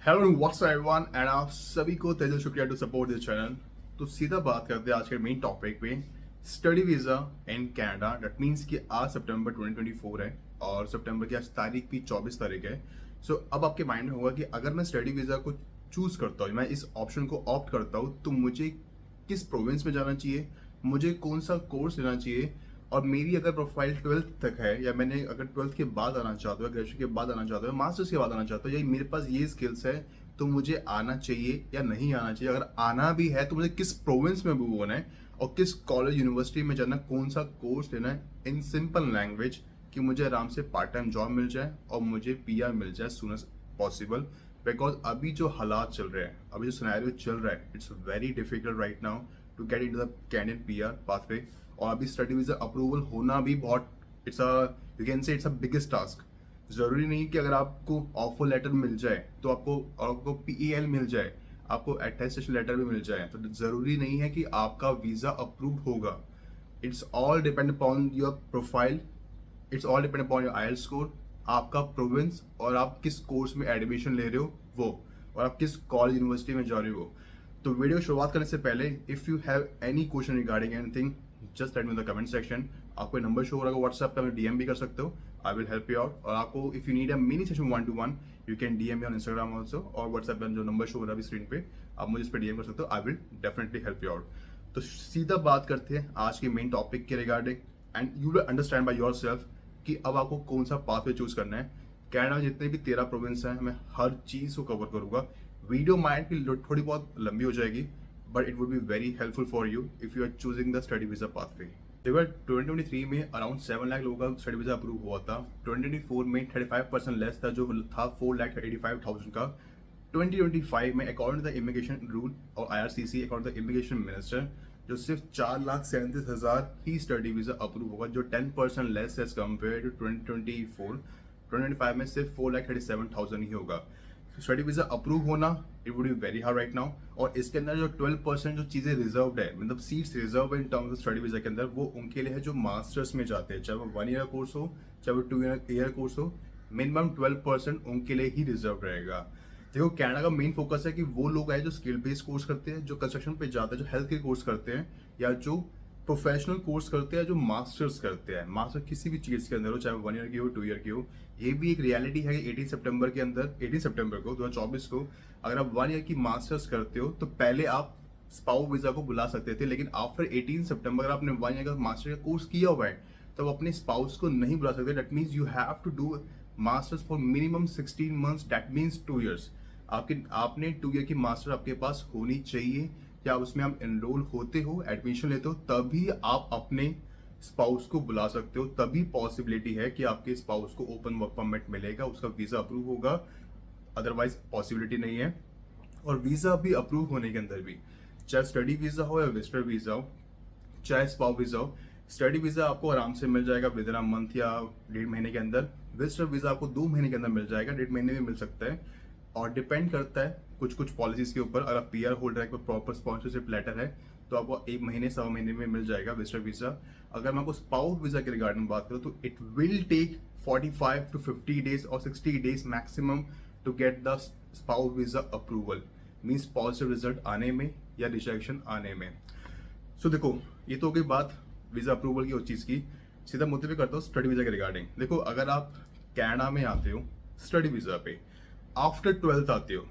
Hello what's everyone and आप सभी को तहे दिल शुक्रिया टू सपोर्ट दिस चैनल। तो सीधा बात करते हैं आज के मेन टॉपिक पे, study visa in Canada. That means कि आज सितंबर 2024 है और सितंबर की आज तारीख भी 24 तारीख है। सो अब आपके माइंड में होगा कि अगर मैं स्टडी वीज़ा को चूज़ करता हूँ, मैं इस ऑप्शन को ऑप्ट करता हूँ, तो मुझे किस प्रोविंस में जाना चाहिए, मुझे कौन सा कोर्स लेना चाहिए, और मेरी अगर प्रोफाइल 12th तक है, या मैंने अगर 12th के बाद आना चाहता हूँ, ग्रेजुएशन के बाद आना चाहता हूँ, मास्टर्स के बाद आना चाहता हूँ, या मेरे पास ये स्किल्स है, तो मुझे आना चाहिए या नहीं आना चाहिए। अगर आना भी है तो मुझे किस प्रोविंस में मूव होना है और किस कॉलेज यूनिवर्सिटी में जाना, कौन सा कोर्स लेना है, इन सिंपल लैंग्वेज, कि मुझे आराम से पार्ट टाइम जॉब मिल जाए और मुझे पीआर मिल जाए सून एज पॉसिबल। बिकॉज अभी जो हालात चल रहे हैं, अभी जो सिनेरियो चल रहा है, it's very difficult right now to get in the candidate PR pathway. और अभी स्टडी वीजा अप्रूवल होना भी बहुत, it's a, you can say it's a biggest task. जरूरी नहीं कि अगर आपको ऑफर लेटर मिल जाए तो आपको पीईएल मिल जाए, आपको अटेस्टेशन लेटर भी मिल जाए, तो जरूरी नहीं है कि आपका वीजा अप्रूव होगा। It's all depend upon your profile, it's all depend upon your IELTS score, आपका प्रोविंस, और आप किस कोर्स में एडमिशन ले रहे हो वो, और आप किस कॉलेज यूनिवर्सिटी में जा रहे हो। तो वीडियो शुरुआत करने से पहले, if you have any question regarding anything, just let me in the comment section. आपको नंबर शो हो रहा है व्हाट्सएप पे, हमें डीएम भी कर सकते हो, आई विल हेल्प यू आउट। और आपको if you need a mini session 1-to-1, you can DM me on Instagram also, और व्हाट्सएप पे जो नंबर शो हो रहा है अभी स्क्रीन पे, आप मुझे इस पर डीएम कर सकते हो, I will definitely help you out. तो सीधा बात करते हैं आज के मेन टॉपिक के regarding, and you will understand by your self कि अब आपको कौन सा पाथवे चूज करना है। कनाडा में जितने भी 13 प्रोविंस हैं, मैं हर चीज को कवर करूंगा। वीडियो माइंड भी थोड़ी बहुत लंबी हो जाएगी, but it would be very helpful for you if you are choosing the study visa pathway. देखो 2023 में अराउंड 7 लाख लोगों का स्टडी वीजा अप्रूव हुआ था। 2024 में 35% लेस था, जो था 4,85,000 का। 2025 में according to the immigration rule और IRCC, according to the immigration minister, जो सिर्फ 4,37,000 ही स्टडी वीजा अप्रूव होगा, जो 10% लेस एज कम्पेयर टू 2024। 2025 में सिर्फ 4,37,000 ही होगा। स्टडी वीजा अप्रूव होना, it would be very hard right now. और इसके अंदर जो 12% जो चीजें रिजर्व्ड है, मतलब seats reserve in terms of study visa के अंदर, वो उनके लिए है जो मास्टर्स में जाते हैं, चाहे वो 1 ईयर कोर्स हो, चाहे वो 2 ईयर कोर्स हो, मिनिमम 12% उनके लिए ही रिजर्व रहेगा। देखो कनाडा का मेन फोकस है कि वो लोग आए जो स्किल बेस्ड कोर्स करते हैं, जो कंस्ट्रक्शन पे जाते हैं, जो हेल्थ के कोर्स करते हैं, या जो प्रोफेशनल कोर्स करते हैं, जो मास्टर्स करते हैं। मास्टर किसी भी चीज़ के अंदर हो, चाहे 1 ईयर की हो, 2 ईयर की हो। ये भी एक रियलिटी है कि 18 सितंबर के अंदर, 18 सितंबर को 2024 को, अगर आप 1 ईयर की मास्टर्स करते हो तो पहले आप स्पाउस वीजा को बुला सकते थे, लेकिन आफ्टर 18 सितंबर अगर आपने 1 ईयर का मास्टर का कोर्स किया हुआ है तो आप अपने स्पाउस को नहीं बुला सकते। That means you have to do masters for minimum 16 months, that means 2 years. आपने 2 ईयर की मास्टर आपके पास होनी चाहिए, या उसमें आप एनरोल होते हो, एडमिशन लेते हो, तभी आप अपने स्पाउस को बुला सकते हो। तभी पॉसिबिलिटी है कि आपके स्पाउस को ओपन वर्क परमिट मिलेगा, उसका वीजा अप्रूव होगा, अदरवाइज पॉसिबिलिटी नहीं है। और वीजा भी अप्रूव होने के अंदर भी, चाहे स्टडी वीजा हो या विजिटर वीजा हो, चाहे स्पाउस वीजा हो, स्टडी वीजा आपको आराम से मिल जाएगा विद इन अ मंथ या 1.5 महीने के अंदर। विजिटर वीजा आपको 2 महीने के अंदर मिल जाएगा, 1.5 महीने में मिल सकता है, और डिपेंड करता है कुछ कुछ पॉलिसीज के ऊपर। अगर पीआर होल्डर है, प्रॉपर स्पॉन्सरशिप लेटर है, तो आपको 1 महीने 1.25 महीने में मिल जाएगा विजिटर वीजा। अगर मैं आपको स्पाउस वीजा के रिगार्डिंग बात करूँ तो it will take 45 to 50 days और 60 days maximum to get the spouse visa approval, means positive result आने में या रिजेक्शन आने में। सो देखो, ये तो हो गई बात वीजा अप्रूवल की उस चीज की। सीधा मुद्दे पे करता हूँ स्टडी वीजा के रिगार्डिंग। देखो, अगर आप कनाडा में आते हो स्टडी वीजा पे, आफ्टर 12th आते हो,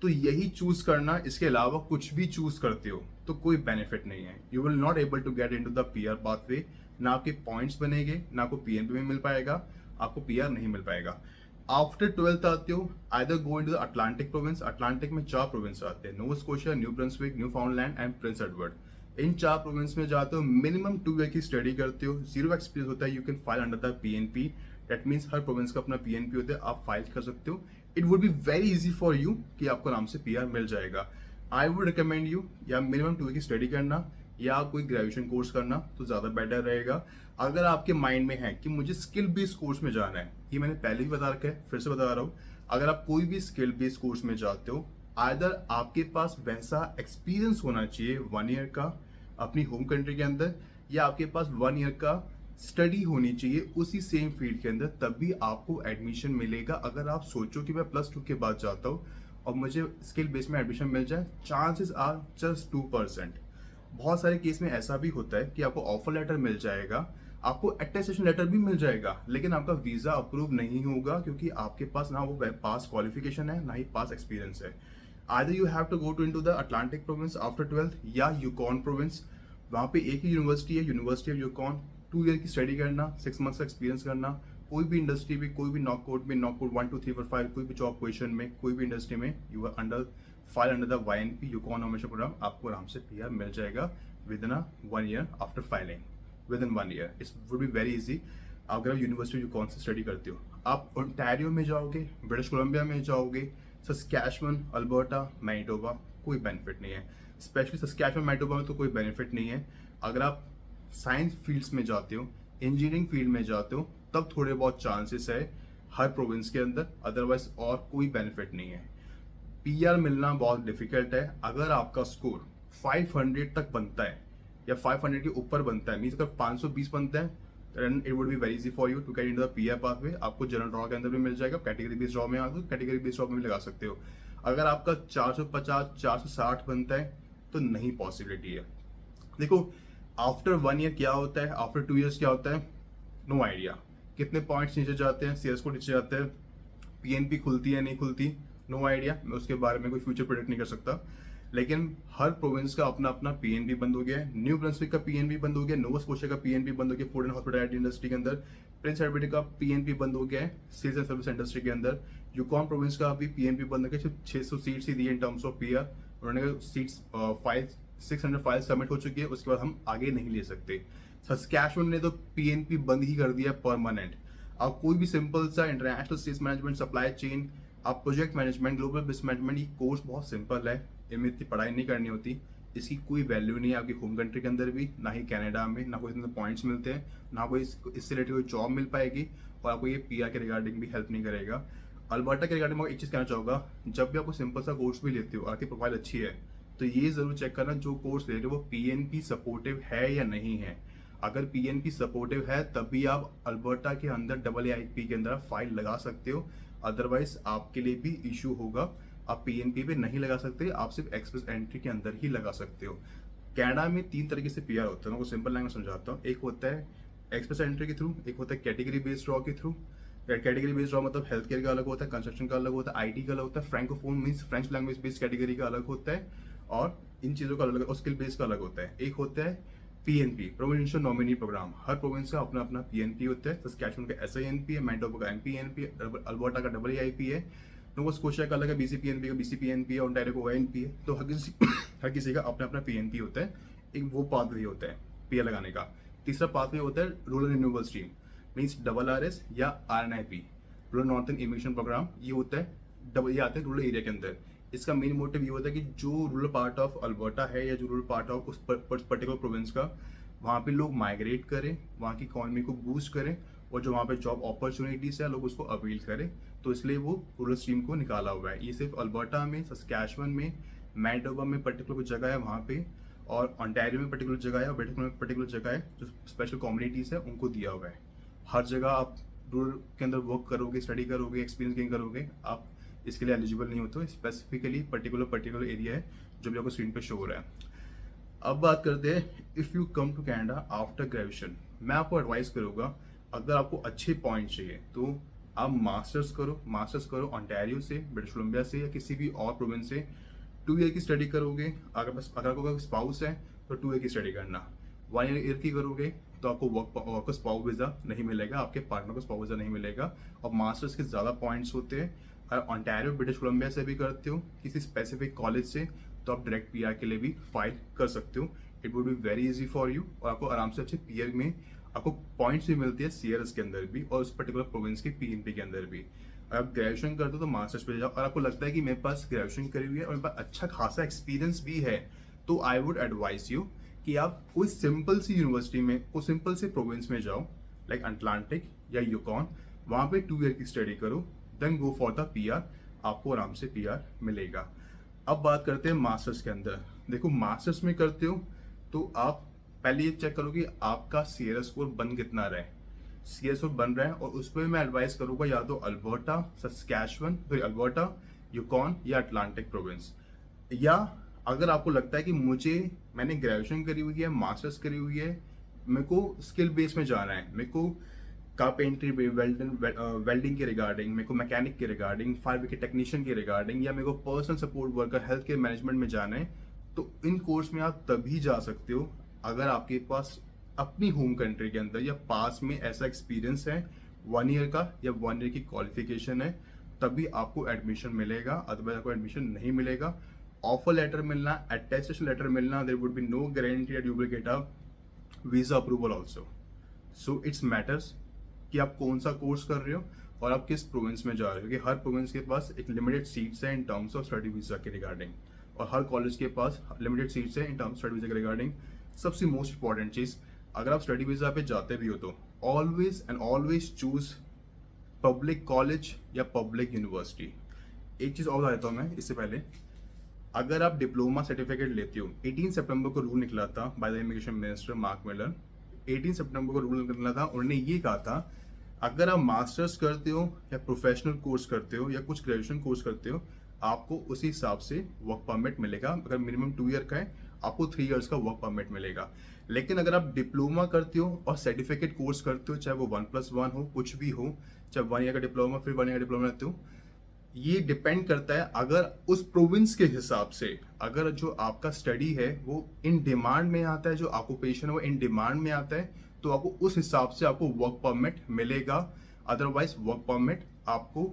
तो यही चूज करना, इसके अलावा कुछ भी चूज करते हो तो कोई बेनिफिट नहीं है। You will not able to get into the PR pathway. ना आपके पॉइंट्स बनेंगे, ना आपको पीएनपी में मिल पाएगा, आपको पीआर नहीं मिल पाएगा। आफ्टर 12th आते हो, either go into the Atlantic province. Atlantic में 4 प्रोविंस आते हैं, Nova Scotia, new Brunswick, new फाउंडलैंड and Prince Edward. In 4 province में जाते हो, मिनिमम 2 ईयर की स्टडी करते हो, 0 एक्सपीरियंस होता है, you can file under the PNP. That means her province का अपना पीएनपी होता है, आप फाइल कर सकते हो। It would be very easy for you कि आपको आराम से पीआर मिल जाएगा। आई वुड रिकमेंड यू या मिनिमम 2 ईयर की स्टडी करना, या कोई ग्रेजुएशन कोर्स करना तो ज्यादा बेटर रहेगा। अगर आपके माइंड में है कि मुझे स्किल बेस्ड कोर्स में जाना है, ये मैंने पहले भी बता रखा है, फिर से बता रहा हूँ, अगर आप कोई भी स्किल बेस्ड कोर्स में जाते हो, आइदर आपके पास वैसा एक्सपीरियंस होना चाहिए 1 ईयर का अपनी होम कंट्री के अंदर, या आपके पास 1 ईयर का स्टडी होनी चाहिए उसी सेम फील्ड के अंदर, तभी आपको एडमिशन मिलेगा। अगर आप सोचो कि मैं +2 के बाद जाता हूँ और मुझे स्किल बेस में एडमिशन मिल जाए, चांसेस आर जस्ट 2%। बहुत सारे केस में ऐसा भी होता है कि आपको ऑफर लेटर मिल जाएगा, आपको अटेस्टेशन लेटर भी मिल जाएगा, लेकिन आपका वीजा अप्रूव नहीं होगा क्योंकि आपके पास ना वो पास क्वालिफिकेशन है ना ही पास एक्सपीरियंस है। Either you have to go to into the Atlantic province after 12th या यूकॉन प्रोविंस। वहाँ पे एक ही यूनिवर्सिटी है, यूनिवर्सिटी ऑफ यूकॉन। 2 ईयर की स्टडी करना, 6 मंथ्स का एक्सपीरियंस करना, कोई भी इंडस्ट्री में, कोई भी नॉकआउट में, नॉकआउट 1 2 3 4 5 कोई भी जॉब पोजीशन में, कोई भी इंडस्ट्री में, you are under file under the YNP Yukon ownership program, आपको आराम से PR मिल जाएगा within 1 year after filing. Within 1 year it's would be very easy. अगर आप यूनिवर्सिटी यूकॉन से स्टडी करते हो, आप ओंटारियो में जाओगे, ब्रिटिश कोलंबिया में जाओगे, सस्कैचुअन, अल्बर्टा, मैनिटोबा, कोई बेनिफिट नहीं है। स्पेशली सस्कैचुअन मैनिटोबा में तो कोई बेनिफिट नहीं है। अगर आप साइंस फील्ड्स में जाते हो, इंजीनियरिंग फील्ड में जाते हो, तब थोड़े बहुत चांसेस है हर प्रोविंस के अंदर, अदरवाइज और कोई बेनिफिट नहीं है। PR मिलना बहुत डिफिकल्ट है। अगर आपका स्कोर 500 तक बनता है या 500 के ऊपर बनता है, मीन्स अगर 520 बनता है, then it would be very easy for you to get into the PR pathway. आपको जनरल ड्रॉ के अंदर भी मिल जाएगा, कैटेगरी बेस्ड ड्रॉ में आ तो कैटेगरी बेस्ड ड्रॉ में भी लगा सकते हो। अगर आपका 450 460 बनता है तो नहीं पॉसिबिलिटी है। देखो, आफ्टर 1 ईयर क्या होता है, आफ्टर 2 ईयर्स क्या होता है, नो आइडिया। कितने पॉइंट्स नीचे जाते हैं, CS को नीचे जाते हैं, PNP खुलती है नहीं खुलती, नो आइडिया। मैं उसके बारे में कोई फ्यूचर प्रेडिक्ट नहीं कर सकता। लेकिन हर प्रोविंस का अपना अपना PNP बंद हो गया है। न्यू ब्रंसविक का PNP बंद हो गया, नोवा स्कोशिया का PNP बंद हो गया फूड एंड हॉस्पिटैलिटी इंडस्ट्री के अंदर। प्रिंस एडवर्ड का PNP बंद हो गया है सेल्स एंड सर्विस इंडस्ट्री के अंदर। यूकॉन प्रोविंस का भी PNP बंद हो गया, सिर्फ 600 seats he the in terms of PR। उन्होंने सीट्स 600 फाइल सबमिट हो चुकी है, उसके बाद हम आगे नहीं ले सकते। सस्कैचुअन ने तो PNP बंद ही कर दिया परमानेंट। आप कोई भी सिंपल सा international sales management, supply chain, आप project management, global business management, ये कोर्स बहुत सिंपल है, इनमें इतनी पढ़ाई नहीं करनी होती। इसकी कोई वैल्यू नहीं है आपकी होम कंट्री के अंदर भी, ना ही कनाडा में, ना कोई इतने पॉइंट्स मिलते हैं, ना कोई इससे रिलेटेड कोई जॉब मिल पाएगी, और आपको ये PR के रिगार्डिंग भी हेल्प नहीं करेगा। अल्बर्टा के रिगार्डिंग मैं एक चीज़ कहना चाहूँगा, जब भी आपको सिंपल सा कोर्स भी लेते हो, आपकी प्रोफाइल अच्छी है, तो ये ज़रूर चेक करना जो कोर्स ले रहे हो वो PNP सपोर्टिव है या नहीं है। अगर PNP सपोर्टिव है तब भी आप अल्बर्टा के अंदर AAIP के अंदर फाइल लगा सकते हो, अदरवाइज आपके लिए भी इशू होगा। आप PNP पे नहीं लगा सकते, आप सिर्फ एक्सप्रेस एंट्री के अंदर ही लगा सकते हो। कनाडा में 3 तरीके से PR होता है, मैं सिंपल लैंग्वेज समझाता हूँ। एक होता है एक्सप्रेस एंट्री के थ्रू, एक होता है कैटेगरी बेस्ड ड्रॉ के थ्रू। कैटेगरी बेस्ड ड्रॉ मतलब हेल्थ केयर का अलग होता है, कंस्ट्रक्शन का अलग होता है, IT का अलग होता है, francophone means French language based category का अलग होता है, और इन चीज़ों का अलग, और स्किल बेस्ड का अलग होता है। एक होता है PNP, प्रोविंशियल नॉमिनी प्रोग्राम। हर प्रोविंस का अपना अपना PNP होता है। सस्कैचुअन का SINP है, मैनिटोबा का MPNP है, अल्बर्टा का AAIP है, नोवा स्कोशिया का अलग है, BCPNP का BCPNP है, ओंटारियो का ONP है। तो हर किसी का अपना अपना PNP होता है। एक वो पाथवे होता है PR लगाने का। तीसरा पाथवे होता है rural renewable stream, means RRS या RNIP, rural northern immigration program. ये होता है ये आते हैं रूरल एरिया के अंदर। इसका मेन मोटिव ये होता है कि जो रूरल पार्ट ऑफ अल्बर्टा है या जो रूरल पार्ट ऑफ उस पर्टिकुलर प्रोविंस का, वहाँ पे लोग माइग्रेट करें, वहाँ की इकॉनमी को बूस्ट करें, और जो वहाँ पे जॉब अपॉर्चुनिटीज है लोग उसको अवील करें। तो इसलिए वो रूरल स्ट्रीम को निकाला हुआ है। ये सिर्फ अल्बर्टा में, सस्कैचुअन में, मैनिटोबा में पर्टिकुलर कुछ जगह है वहाँ पे, और ओंटारियो में पर्टिकुलर जगह है, और ब्रिटिश में पर्टिकुलर जगह है, जो स्पेशल कम्युनिटीज़ है उनको दिया हुआ है। हर जगह आप रूरल के अंदर वर्क करोगे, स्टडी करोगे, एक्सपीरियंस गेन करोगे, आप इसके लिए एलिजिबल नहीं होते हो। स्पेसिफिकली पर्टिकुलर एरिया है जो भी आपको स्क्रीन पे शो हो रहा है। अब बात करते हैं, if you come to Canada after graduation, मैं आपको एडवाइस करूँगा, अगर आपको अच्छे पॉइंट चाहिए तो आप मास्टर्स करो ओंटारियो से, ब्रिटिश कोलंबिया से, या किसी भी और प्रोविंस से। 2 ईयर की स्टडी करोगे। अगर आपको स्पाउस है तो 2 ईयर की स्टडी करना। 1 ईयर की करोगे तो आपको वर्क स्पाउस वीज़ा नहीं मिलेगा, आपके पार्टनर को स्पाउस वीज़ा नहीं मिलेगा, और मास्टर्स के ज़्यादा पॉइंट्स होते हैं। अगर ओंटारियो ब्रिटिश कोलंबिया से भी करते हो, किसी स्पेसिफिक कॉलेज से, तो आप डायरेक्ट PR के लिए भी फाइल कर सकते हो। It would be very easy for you, और आपको आराम से अच्छे PR में आपको पॉइंट्स भी मिलती है CRS के अंदर भी, और उस पर्टिकुलर प्रोविंस के PNP के अंदर भी। अगर आप ग्रेजुएशन करते हो तो मास्टर्स पे जाओ, और आपको लगता है कि मेरे पास ग्रेजुएशन करी हुई है और मेरे पास अच्छा खासा एक्सपीरियंस भी है, तो आई वुड एडवाइस यू कि आप कोई सिंपल सी यूनिवर्सिटी में, कोई सिंपल से प्रोविंस में जाओ, लाइक अटलांटिक या यूकॉन, वहाँ पे 2 ईयर की स्टडी करो, then go for the PR, आपको आराम से PR मिलेगा। अब बात करते हैं मास्टर्स के अंदर। देखो, मास्टर्स में करते हो तो आप पहले ये चेक करो कि आपका CRS स्कोर बन कितना रहा है। CRS स्कोर बन रहा है, और उस पर मैं एडवाइस करूंगा या तो अल्बर्टा, सस्कैचुअन, अल्बर्टा, यूकॉन या अटलांटिक प्रोविंस। या अगर आपको लगता है कि मैंने ग्रेजुएशन करी हुई है, मास्टर्स करी हुई है, मेरे को स्किल बेस में जाना है, मेरे को कारपेंट्री वेल्डिंग के रिगार्डिंग, मेरे को मैकेनिक के रिगार्डिंग, फायर ब्रिगेड टेक्नीशियन के रिगार्डिंग, या मेरे को personal support worker health care management में जाना है, तो इन कोर्स में आप तभी जा सकते हो अगर आपके पास अपनी होम कंट्री के अंदर या पास में ऐसा एक्सपीरियंस है 1 ईयर का या 1 ईयर की क्वालिफिकेशन है, तभी आपको एडमिशन मिलेगा, अदरवाइज आपको एडमिशन नहीं मिलेगा। ऑफर लेटर मिलना, अटेस्टेशन लेटर मिलना, there would be no guarantee that you will get a visa approval also. So it's matters कि आप कौन सा कोर्स कर रहे हो और आप किस प्रोविंस में जा रहे हो, क्योंकि हर प्रोविंस के पास एक लिमिटेड सीट्स है in terms of study visa के रिगार्डिंग, और हर कॉलेज के पास लिमिटेड सीट्स है इन टर्म्स स्टडी वीजा के रिगार्डिंग। सबसे मोस्ट इंपॉर्टेंट चीज़, अगर आप स्टडी वीजा पे जाते भी हो तो always and always choose public college या पब्लिक यूनिवर्सिटी। एक चीज़ और बता देता हूँ मैं इससे पहले, अगर आप डिप्लोमा सर्टिफिकेट लेते हो, 18 सितंबर को रूल निकला था by the immigration minister mark Miller. 18 सितंबर को रूल निकला था, उन्होंने ये कहा था अगर आप मास्टर्स करते हो या प्रोफेशनल कोर्स करते हो या कुछ ग्रेजुएशन कोर्स करते हो, आपको उसी हिसाब से वर्क परमिट मिलेगा। अगर मिनिमम 2 ईयर का है, आपको 3 ईयर्स का वर्क परमिट मिलेगा। लेकिन अगर आप डिप्लोमा करते हो और सर्टिफिकेट कोर्स करते हो, चाहे वो 1+1 हो, कुछ भी हो, चाहे 1 ईयर का डिप्लोमा फिर 1 ईयर का डिप्लोमा रहते हो, ये डिपेंड करता है अगर उस प्रोविंस के हिसाब से, अगर जो आपका स्टडी है वो इन डिमांड में आता है, जो ऑक्यूपेशन है वो इन डिमांड में आता है, तो आपको उस हिसाब से आपको वर्क परमिट मिलेगा। अदरवाइज वर्क परमिट आपको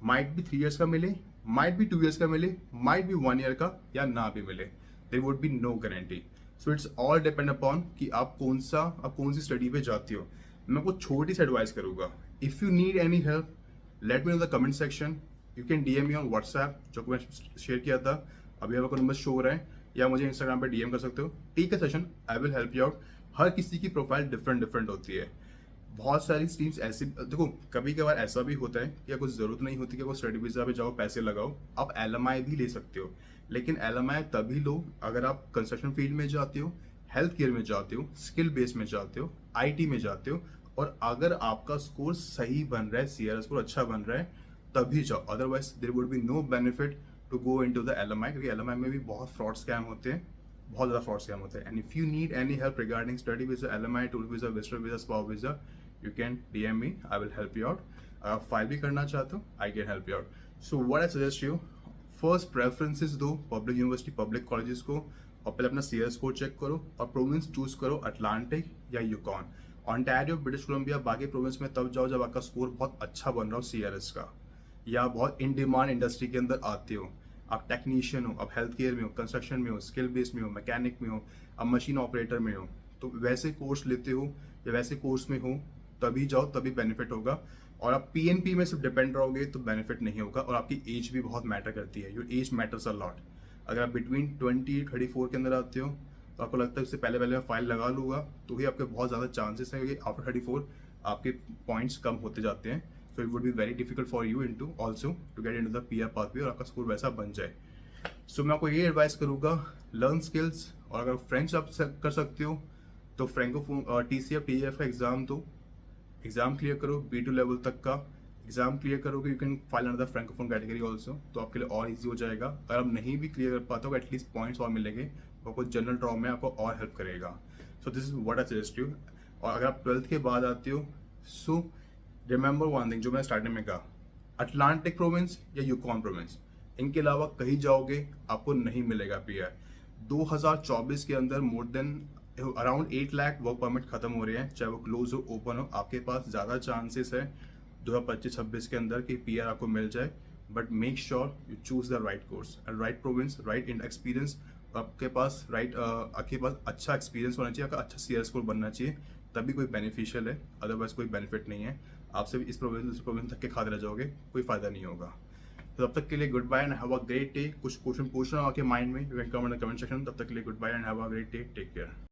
माइट भी 3 ईयर्स का मिले, माइट भी 2 ईयर्स का मिले, माइट भी 1 ईयर का या ना भी मिले, there would be no guarantee. So it's all depend upon कि आप कौन सी स्टडी पे जाती हो। मैं आपको छोटी सी एडवाइस करूंगा, if you need any help let me know the comment section, you can DM me on WhatsApp, जो कि मैंने शेयर किया था, अभी आपको नंबर शो हो रहा है, या मुझे इंस्टाग्राम पे डीएम कर सकते हो। ठीक है session, I will help you out. हर किसी की प्रोफाइल डिफरेंट होती है। बहुत सारी स्ट्रीम्स ऐसी, देखो कभी कभार ऐसा भी होता है कि कुछ जरूरत नहीं होती कि वो स्टडी वीजा पे जाओ पैसे लगाओ, आप एलएमआई भी ले सकते हो। लेकिन एलएमआई तभी लो अगर आप कंस्ट्रक्शन फील्ड में जाते हो, हेल्थ केयर में जाते हो, स्किल बेस में जाते हो, आईटी में जाते हो, और अगर आपका स्कोर सही बन रहा है, सीआर स्कोर अच्छा बन रहा है, तभी जाओ। Otherwise there would be no benefit to go into the LMI, क्योंकि एलएमआई में भी बहुत फ्रॉड स्कैम होते हैं, बहुत ज़्यादा फ्रॉड स्कैम होते हैं। And if you need any help regarding study visa, LMI, tour visa, visitor visa, spouse visa, you can DM me, I will help you out. अगर आप फाइल भी करना चाहते हो, I can help you out. So what I suggest you, first preferences दो public university, public colleges को, और पहले अपना सीआर स्कोर चेक करो और प्रोविंस चूज करो अटलांटिक या यूकॉन। ऑन्टारियो, ब्रिटिश कोलंबिया, बाकी प्रोविंस में तब जाओ जब आपका स्कोर बहुत अच्छा बन रहा हो सीआरएस का, या बहुत इन डिमांड इंडस्ट्री के अंदर आते हो, आप टेक्नीशियन हो, आप हेल्थ केयर में हो, कंस्ट्रक्शन में हो, स्किल बेस में हो, मैकेनिक में हो, आप मशीन ऑपरेटर में हो, तो वैसे कोर्स लेते हो या वैसे कोर्स में हो, तभी जाओ, तभी बेनिफिट होगा। और आप पीएनपी में सिर्फ डिपेंड रहोगे तो बेनिफिट नहीं होगा। और आपकी एज भी बहुत मैटर करती है, your age matters a lot. अगर आप बिटवीन 20-34 के अंदर आते हो, तो आपको लगता है उससे पहले मैं फाइल लगा लूँगा, तो ही आपके बहुत ज़्यादा चांसेस हैं कि आफ्टर 34 आपके पॉइंट्स कम होते जाते हैं। So it would be very difficult for you into also to get into the PR pathway, और आपका स्कोर वैसा बन जाए। सो मैं आपको ये एडवाइस करूँगा, लर्न स्किल्स, और अगर फ्रेंच आप कर सकते हो तो फ्रेंकोफोन टीसीएफ टीएफ का एग्जाम दो, एग्जाम क्लियर करो, B2 लेवल तक का एग्जाम क्लियर करोगे, you can file under the francophone category also, तो आपके लिए और इजी हो जाएगा। अगर आप नहीं भी क्लियर कर पाते हो, एटलीस्ट पॉइंट्स और मिलेंगे, तो आपको जनरल ड्रॉ में आपको और हेल्प करेगा। So this is what I suggest you. और अगर आप 12th के बाद आते हो, सो रिमेंबर वन थिंग जो मैंने स्टार्टिंग में कहा, अटलांटिक प्रोविंस या यूकॉन प्रोविंस, इनके अलावा कहीं जाओगे आपको नहीं मिलेगा पीआर। 2024 के अंदर more than around 8 lakh work permit खत्म हो रहे हैं, चाहे वो क्लोज हो ओपन हो, आपके पास ज़्यादा चांसेस है 2025-26 के अंदर कि पीआर आपको मिल जाए। But make sure you choose the right course, right province, right in experience, आपके पास अच्छा एक्सपीरियंस होना चाहिए, आपका अच्छा सीआर स्कोर बनना चाहिए, तभी कोई बेनिफिशियल है, अदरवाइज कोई बेनिफिट नहीं है। आप सिर्फ इस प्रोविंस तक के खाते रह जाओगे, कोई फायदा नहीं होगा। तो तब तक के लिए goodbye and have a great day. कुछ क्वेश्चन पूछना आपके माइंड में, you can comment in the comment section. तब तक के लिए goodbye and have a great day, take care.